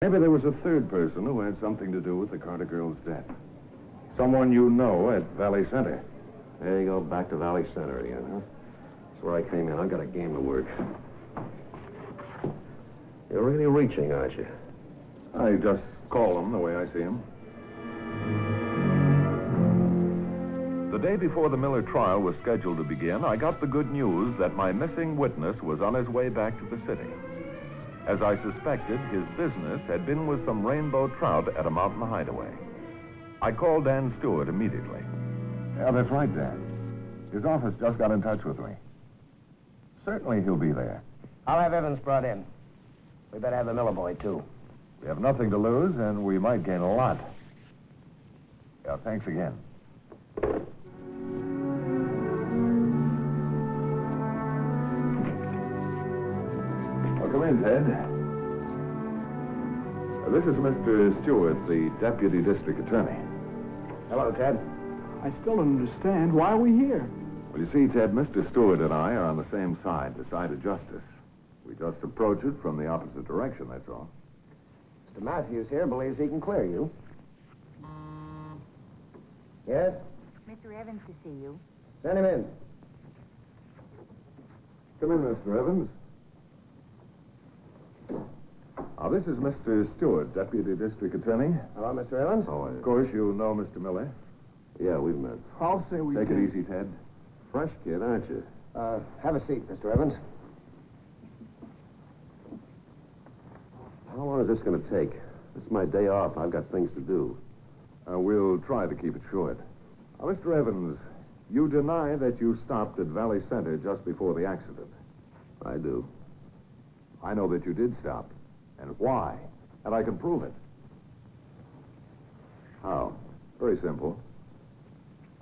Maybe there was a third person who had something to do with the Carter girl's death. Someone you know at Valley Center. There you go, back to Valley Center again, huh? That's where I came in. I've got a game to work. You're really reaching, aren't you? I just call him the way I see him. The day before the Miller trial was scheduled to begin, I got the good news that my missing witness was on his way back to the city. As I suspected, his business had been with some rainbow trout at a mountain hideaway. I called Dan Stewart immediately. Yeah, that's right, Dan. His office just got in touch with me. Certainly he'll be there. I'll have Evans brought in. We better have the Miller boy, too. We have nothing to lose, and we might gain a lot. Yeah, thanks again. Well, come in, Ted. This is Mr. Stewart, the Deputy District Attorney. Hello, Ted. I still don't understand. Why are we here? Well, you see, Ted, Mr. Stewart and I are on the same side, the side of justice. We just approach it from the opposite direction, that's all. Mr. Matthews here believes he can clear you. Yes? Mr. Evans to see you. Send him in. Come in, Mr. Evans. This is Mr. Stewart, Deputy District Attorney. Hello, Mr. Evans. Oh, of course, you know Mr. Miller. Yeah, we've met. I'll say we Take did. it easy, Ted. Fresh kid, aren't you? Have a seat, Mr. Evans. How long is this going to take? It's my day off. I've got things to do. We'll try to keep it short. Mr. Evans, you deny that you stopped at Valley Center just before the accident. I do. I know that you did stop. And why? And I can prove it. How? Very simple.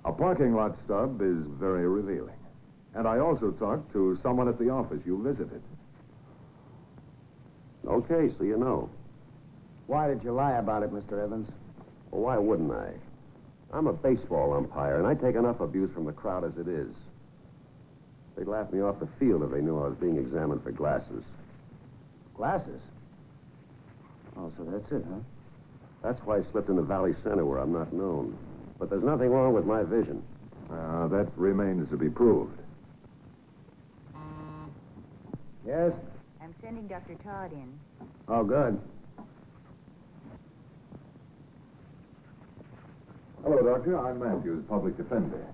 A parking lot stub is very revealing. And I also talked to someone at the office you visited. Okay, so you know. Why did you lie about it, Mr. Evans? Well, why wouldn't I? I'm a baseball umpire, and I take enough abuse from the crowd as it is. They'd laugh me off the field if they knew I was being examined for glasses. Glasses? Oh, so that's it, huh? That's why I slipped into Valley Center where I'm not known. But there's nothing wrong with my vision. That remains to be proved. Yes? I'm sending Dr. Todd in. Oh, good. Hello, Doctor. I'm Matthews, public defender.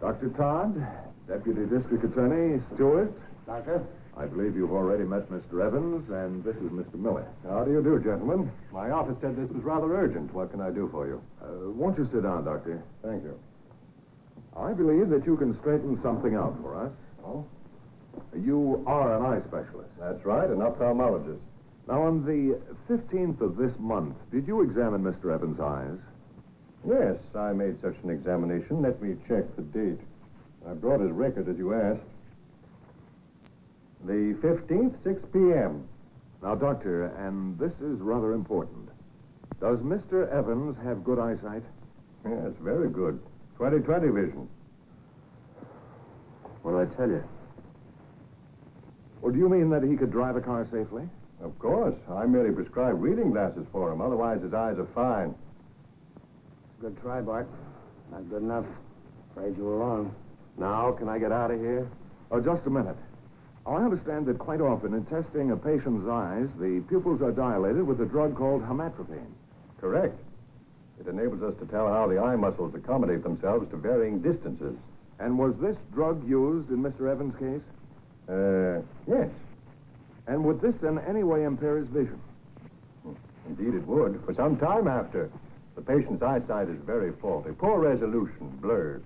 Dr. Todd, Deputy District Attorney Stewart. Doctor? I believe you've already met Mr. Evans, and this is Mr. Miller. How do you do, gentlemen? My office said this was rather urgent. What can I do for you? Won't you sit down, Doctor? Thank you. I believe that you can straighten something out for us. Oh? You are an eye specialist. That's right, an ophthalmologist. Now, on the 15th of this month, did you examine Mr. Evans' eyes? Yes, I made such an examination. Let me check the date. I brought his record as you asked. The 15th, 6 p.m. Now, Doctor, and this is rather important. Does Mr. Evans have good eyesight? Yes, very good. 20/20 vision. What did I tell you? Or do you mean that he could drive a car safely? Of course. I merely prescribed reading glasses for him. Otherwise, his eyes are fine. Good try, Bart. Not good enough. Afraid you were wrong. Now, can I get out of here? Oh, just a minute. I understand that quite often in testing a patient's eyes, the pupils are dilated with a drug called hematropine. Correct. It enables us to tell how the eye muscles accommodate themselves to varying distances. And was this drug used in Mr. Evans' case? Yes. And would this in any way impair his vision? Indeed it would, for some time after. The patient's eyesight is very faulty. Poor resolution, blurred.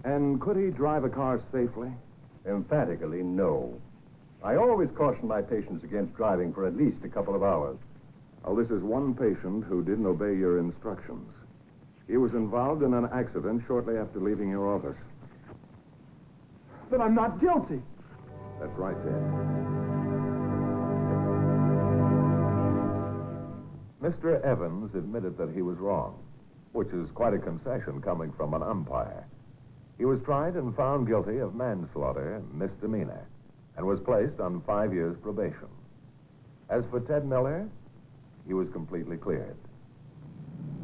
And could he drive a car safely? Emphatically, no. I always caution my patients against driving for at least a couple of hours. Oh, this is one patient who didn't obey your instructions. He was involved in an accident shortly after leaving your office. Then I'm not guilty. That's right, Ted. Mr. Evans admitted that he was wrong, which is quite a concession coming from an umpire. He was tried and found guilty of manslaughter, misdemeanor, and was placed on 5 years probation. As for Ted Miller, he was completely cleared.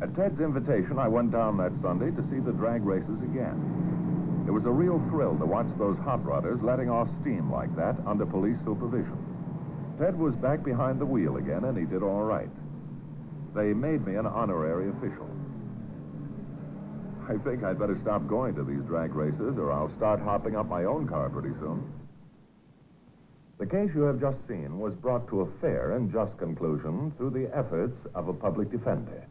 At Ted's invitation, I went down that Sunday to see the drag races again. It was a real thrill to watch those hot rodders letting off steam like that under police supervision. Ted was back behind the wheel again, and he did all right. They made me an honorary official. I think I'd better stop going to these drag races, or I'll start hopping up my own car pretty soon. The case you have just seen was brought to a fair and just conclusion through the efforts of a public defender.